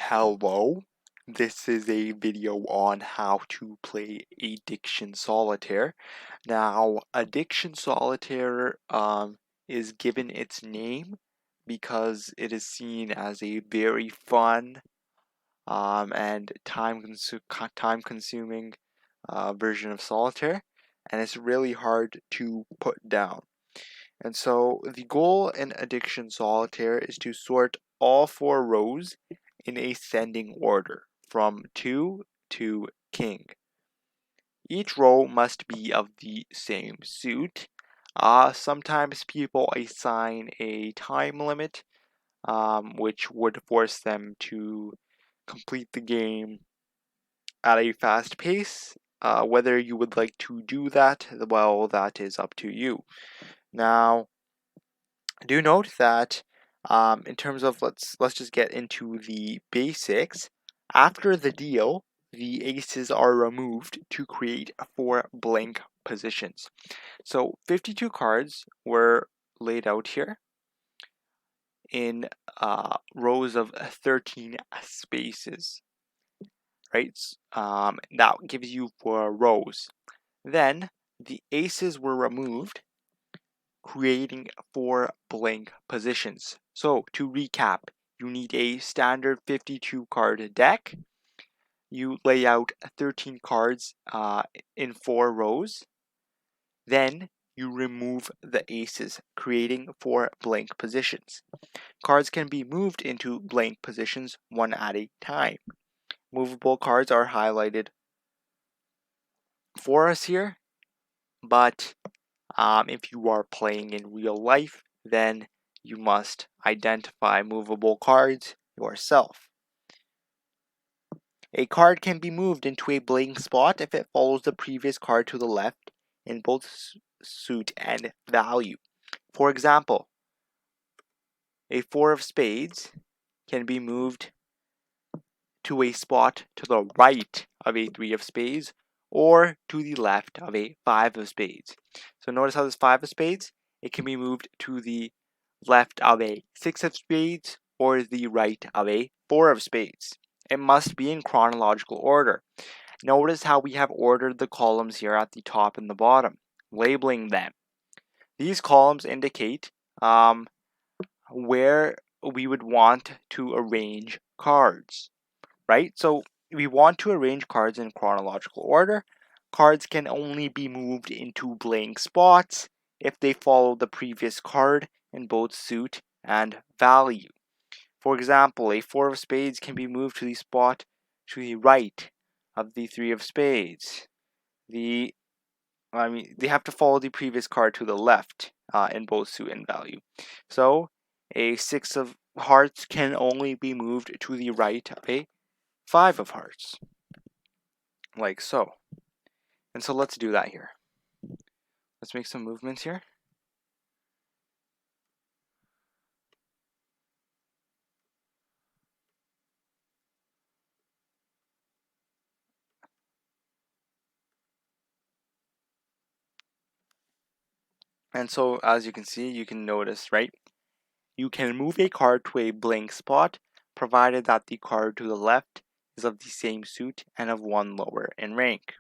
Hello, this is a video on how to play Addiction Solitaire. Now, Addiction Solitaire is given its name because it is seen as a very fun and time-consuming version of Solitaire, and it's really hard to put down. And so the goal in Addiction Solitaire is to sort all 4 rows in ascending order from 2 to king. Each row must be of the same suit. Sometimes people assign a time limit, which would force them to complete the game at a fast pace. Whether you would like to do that, well, that is up to you. Now, do note that in terms of let's just get into the basics. After the deal, the aces are removed to create 4 blank positions. So 52 cards were laid out here in rows of 13 spaces, right? That gives you 4 rows. Then the aces were removed, creating 4 blank positions. So to recap, you need a standard 52 card deck. You lay out 13 cards in 4 rows. Then you remove the aces, creating 4 blank positions. Cards can be moved into blank positions one at a time. Movable cards are highlighted for us here, but if you are playing in real life, then you must identify movable cards yourself. A card can be moved into a blank spot if it follows the previous card to the left in both suit and value. For example, a 4 of spades can be moved to a spot to the right of a 3 of spades or to the left of a 5 of spades. So notice how this 5 of spades, it can be moved to the left of a 6 of spades or the right of a 4 of spades. It must be in chronological order. Notice how we have ordered the columns here at the top and the bottom, labeling them. These columns indicate where we would want to arrange cards, right? So we want to arrange cards in chronological order. Cards can only be moved into blank spots if they follow the previous card in both suit and value. For example, a 4 of spades can be moved to the spot to the right of the 3 of spades. They have to follow the previous card to the left in both suit and value. So a 6 of hearts can only be moved to the right of a 5 of hearts, like so. And so let's do that here. Let's make some movements here. And so as you can see, you can notice, right? You can move a card to a blank spot, provided that the card to the left is of the same suit and of 1 lower in rank.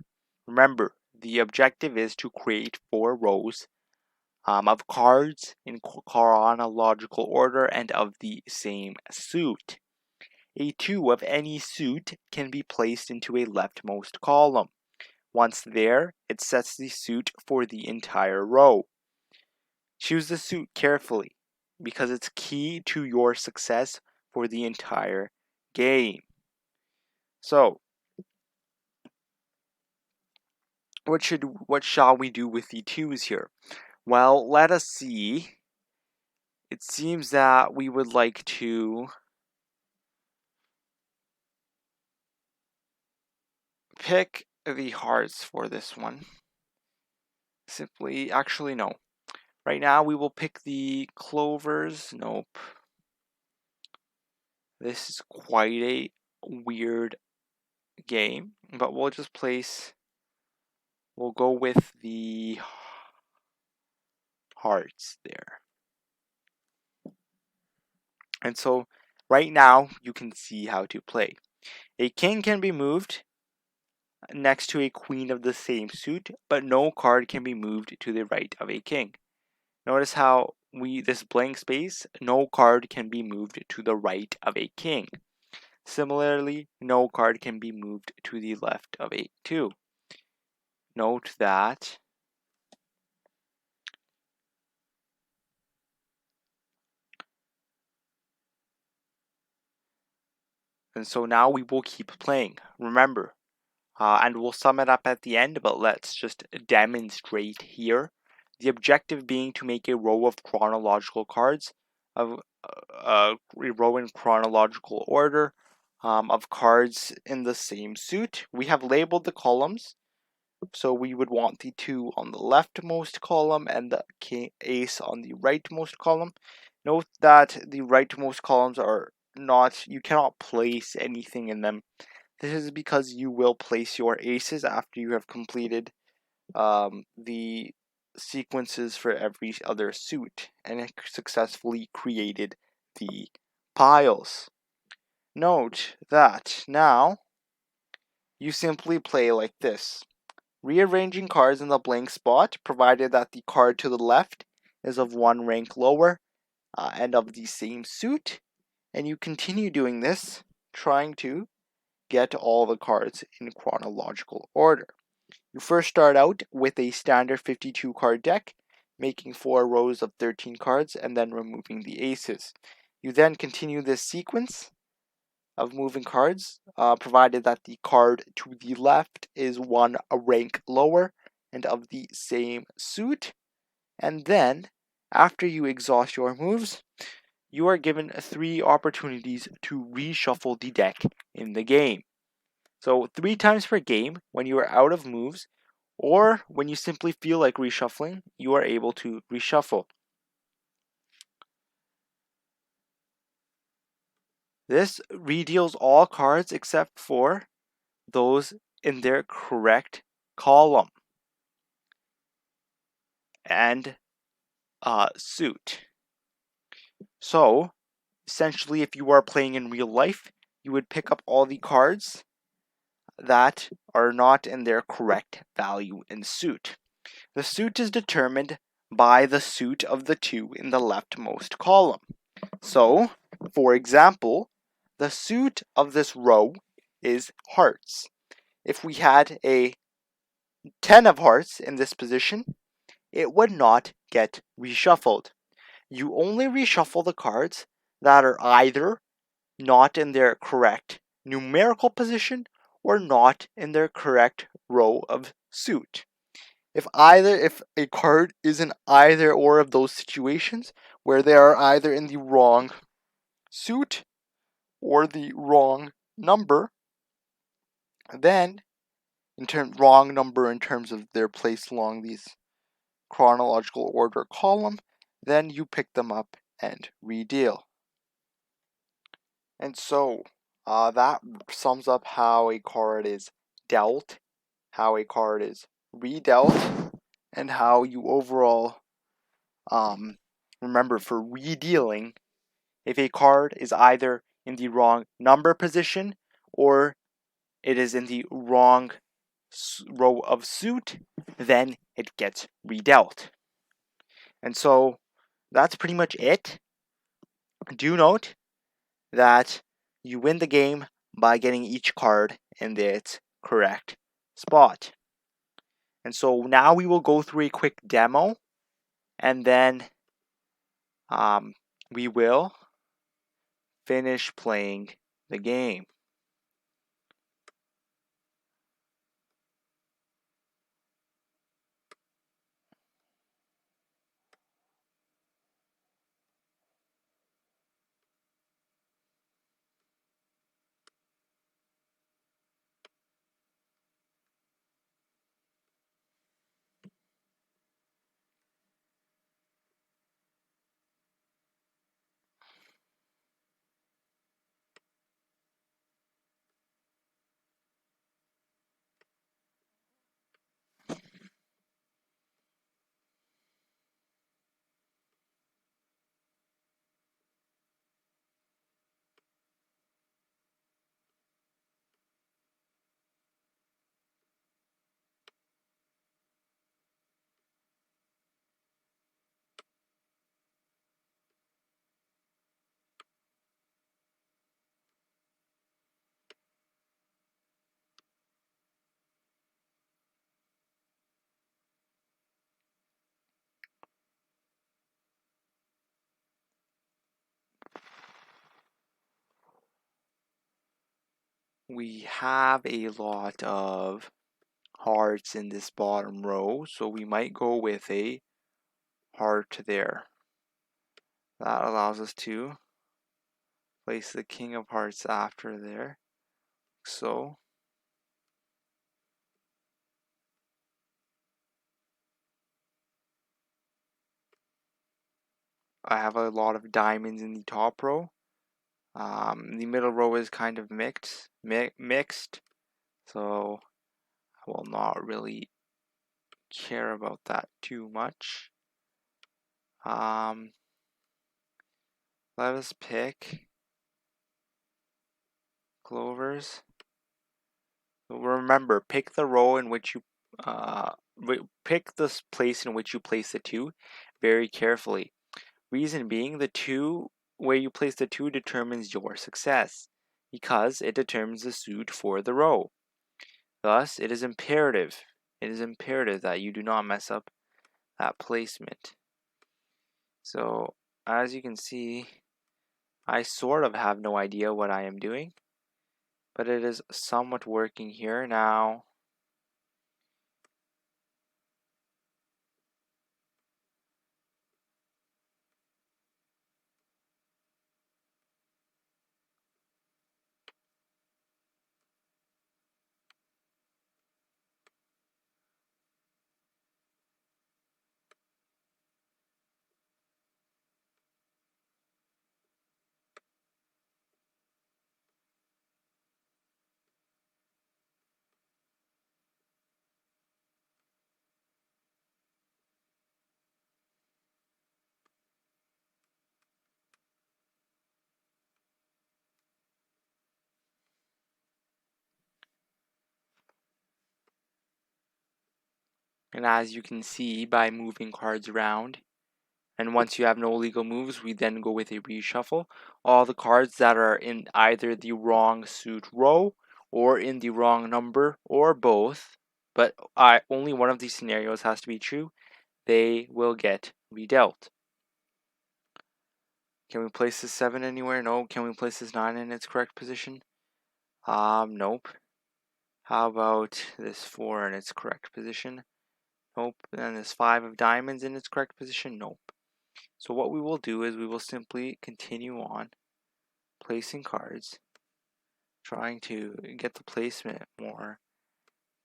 Remember, the objective is to create 4 rows of cards in chronological order and of the same suit. A 2 of any suit can be placed into a leftmost column. Once there, it sets the suit for the entire row. Choose the suit carefully, because it's key to your success for the entire game. So, what shall we do with the 2s here? Well, let us see. It seems that we would like to pick the hearts for this one. Actually no. Right now we will pick the clovers. Nope. This is quite a weird game, but we'll go with the hearts there. And so Right now, you can see how to play. A king can be moved next to a queen of the same suit, but no card can be moved to the right of a king. Notice how this blank space, no card can be moved to the right of a king. Similarly, no card can be moved to the left of a 2. Note that and so now we will keep playing. Remember, and we'll sum it up at the end, but let's just demonstrate here. The objective being to make a row of chronological cards, of a row in chronological order of cards in the same suit. We have labeled the columns, so we would want the 2 on the leftmost column and the king ace on the rightmost column. Note that the rightmost columns are not, you cannot place anything in them. This is because you will place your aces after you have completed the sequences for every other suit and successfully created the piles. Note that now you simply play like this, rearranging cards in the blank spot, provided that the card to the left is of 1 rank lower and of the same suit, and you continue doing this, trying to get all the cards in chronological order. You first start out with a standard 52 card deck, making 4 rows of 13 cards and then removing the aces. You then continue this sequence of moving cards, provided that the card to the left is 1 rank lower and of the same suit. And then, after you exhaust your moves, you are given 3 opportunities to reshuffle the deck in the game. So 3 times per game, when you are out of moves, or when you simply feel like reshuffling, you are able to reshuffle. This redeals all cards except for those in their correct column and suit. So, essentially, if you are playing in real life, you would pick up all the cards that are not in their correct value and suit. The suit is determined by the suit of the 2 in the leftmost column. So, for example, the suit of this row is hearts. If we had a 10 of hearts in this position, it would not get reshuffled. You only reshuffle the cards that are either not in their correct numerical position or not in their correct row of suit. If a card is in either or of those situations where they are either in the wrong suit or the wrong number, then wrong number in terms of their place along these chronological order column, then you pick them up and redeal. And so that sums up how a card is dealt, how a card is redealt, and how you overall remember for redealing, if a card is either in the wrong number position or it is in the wrong row of suit, then it gets redealt. And so that's pretty much it. Do note that you win the game by getting each card in its correct spot. And so now we will go through a quick demo, and then we will finish playing the game. we have a lot of hearts in this bottom row, so we might go with a heart there. That allows us to place the king of hearts after there. So I have a lot of diamonds in the top row. The middle row is kind of mixed, so I will not really care about that too much. Let us pick clovers. So remember, pick the row in which you pick the place in which you place the 2 very carefully. Reason being, the 2 where you place the 2 determines your success because it determines the suit for the row. Thus, it is imperative that you do not mess up that placement. So, as you can see, I sort of have no idea what I am doing, but it is somewhat working here now. And as you can see by moving cards around, and once you have no legal moves, we then go with a reshuffle. All the cards that are in either the wrong suit row or in the wrong number or both, but only one of these scenarios has to be true, they will get redealt. Can we place this 7 anywhere? No. Can we place this 9 in its correct position? Nope. How about this 4 in its correct position? Nope. And this 5 of diamonds in its correct position? Nope. So what we will do is we will simply continue on placing cards, trying to get the placement more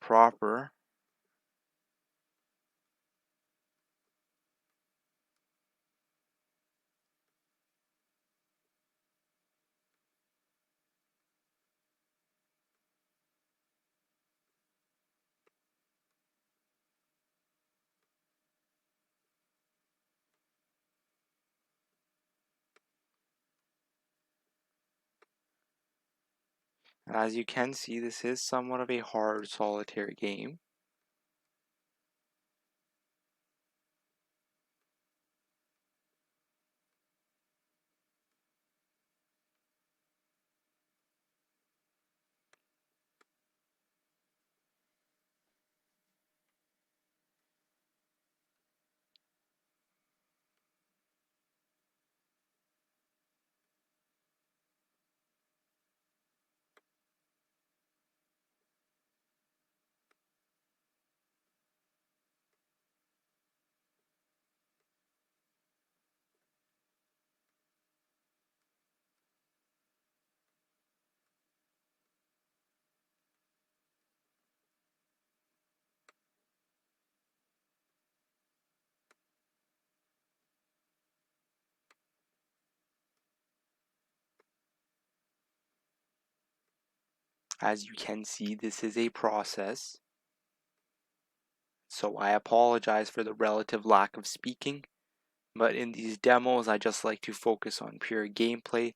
proper. And as you can see, this is somewhat of a hard solitaire game. As you can see, this is a process. So I apologize for the relative lack of speaking, but in these demos, I just like to focus on pure gameplay as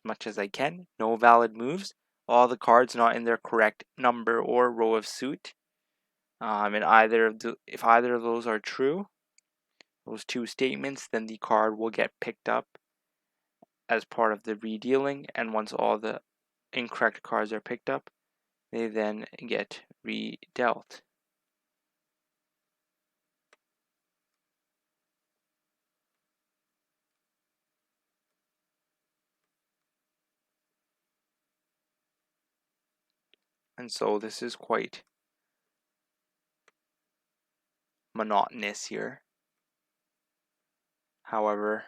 much as I can. No valid moves. All the cards not in their correct number or row of suit. And if either of those are true, those 2 statements, then the card will get picked up as part of the redealing. And once all the incorrect cards are picked up, they then get redealt. and so this is quite monotonous here. However,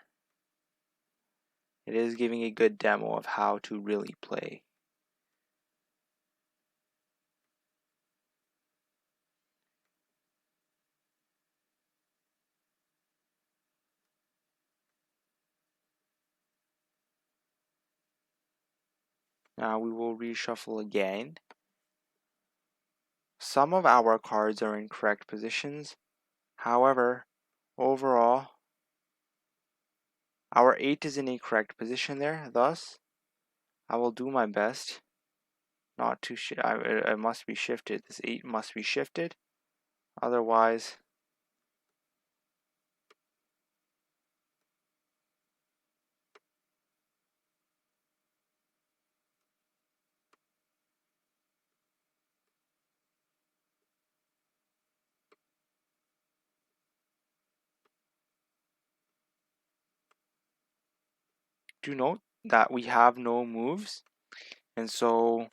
it is giving a good demo of how to really play. Now we will reshuffle again. Some of our cards are in correct positions. However, overall, our 8 is in a correct position there. Thus, I will do my best not to it must be shifted. This 8 must be shifted. Otherwise, do note that we have no moves, and so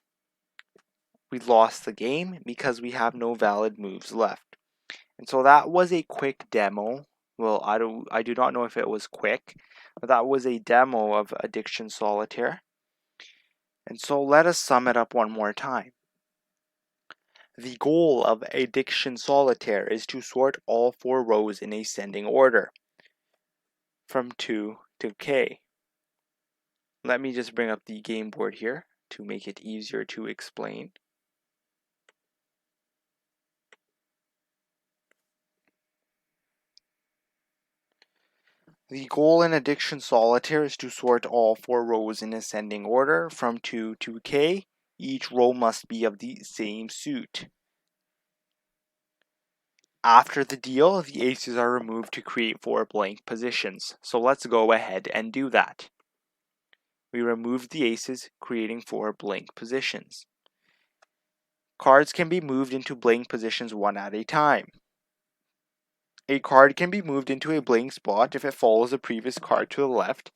we lost the game because we have no valid moves left. And so that was a quick demo. Well, I do not know if it was quick, but that was a demo of Addiction Solitaire. And so let us sum it up one more time. The goal of Addiction Solitaire is to sort all 4 rows in ascending order from 2 to K. Let me just bring up the game board here to make it easier to explain. The goal in Addiction Solitaire is to sort all 4 rows in ascending order from 2 to K. Each row must be of the same suit. After the deal, the aces are removed to create 4 blank positions. So let's go ahead and do that. We remove the aces, creating 4 blank positions. Cards can be moved into blank positions one at a time. A card can be moved into a blank spot if it follows a previous card to the left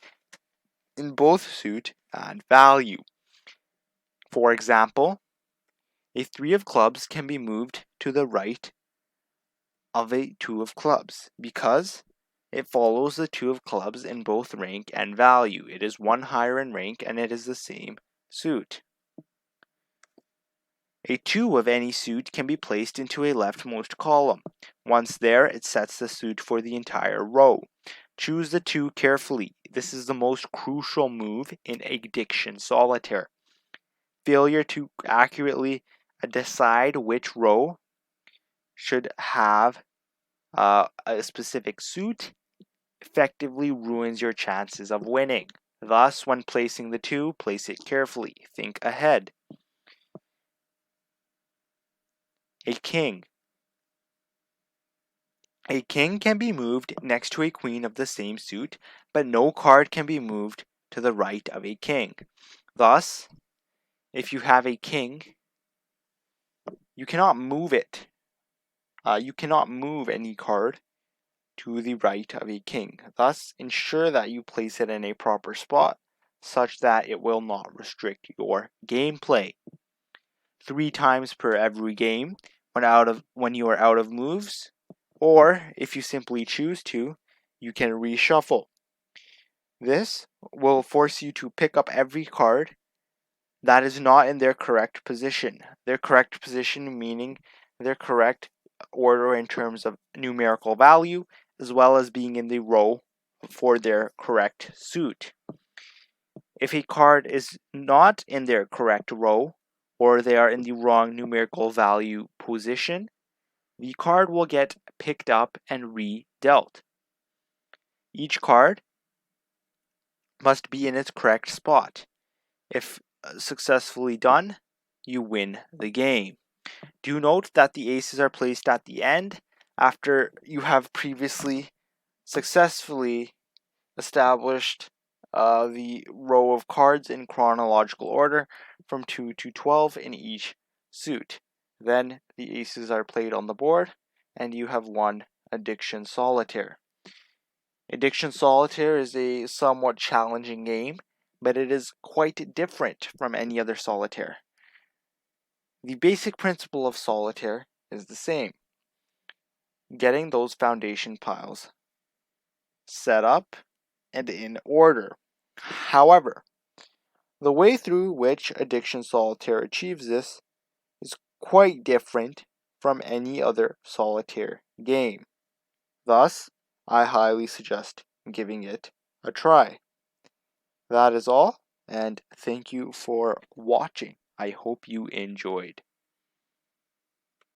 in both suit and value. For example, a 3 of clubs can be moved to the right of a 2 of clubs because it follows the 2 of clubs in both rank and value. It is one higher in rank and it is the same suit. A 2 of any suit can be placed into a leftmost column. Once there, it sets the suit for the entire row. Choose the 2 carefully. This is the most crucial move in Addiction Solitaire. Failure to accurately decide which row should have a specific suit effectively ruins your chances of winning. Thus, when placing the 2, place it carefully. Think ahead. A king. A king can be moved next to a queen of the same suit, but no card can be moved to the right of a king. Thus, if you have a king, you cannot move it. You cannot move any card to the right of a king. Thus, ensure that you place it in a proper spot such that it will not restrict your gameplay. 3 times per every game when you are out of moves, or if you simply choose to, you can reshuffle. This will force you to pick up every card that is not in their correct position. Their correct position meaning their correct order in terms of numerical value, as well as being in the row for their correct suit. If a card is not in their correct row, or they are in the wrong numerical value position, the card will get picked up and re-dealt. Each card must be in its correct spot. If successfully done, you win the game. Do note that the aces are placed at the end after you have previously successfully established the row of cards in chronological order from 2 to 12 in each suit. Then the aces are played on the board and you have won Addiction Solitaire. Addiction Solitaire is a somewhat challenging game, but it is quite different from any other solitaire. The basic principle of solitaire is the same: getting those foundation piles set up and in order. However, the way through which addiction solitaire achieves this is quite different from any other solitaire game. Thus, I highly suggest giving it a try. That is all, and thank you for watching. I hope you enjoyed.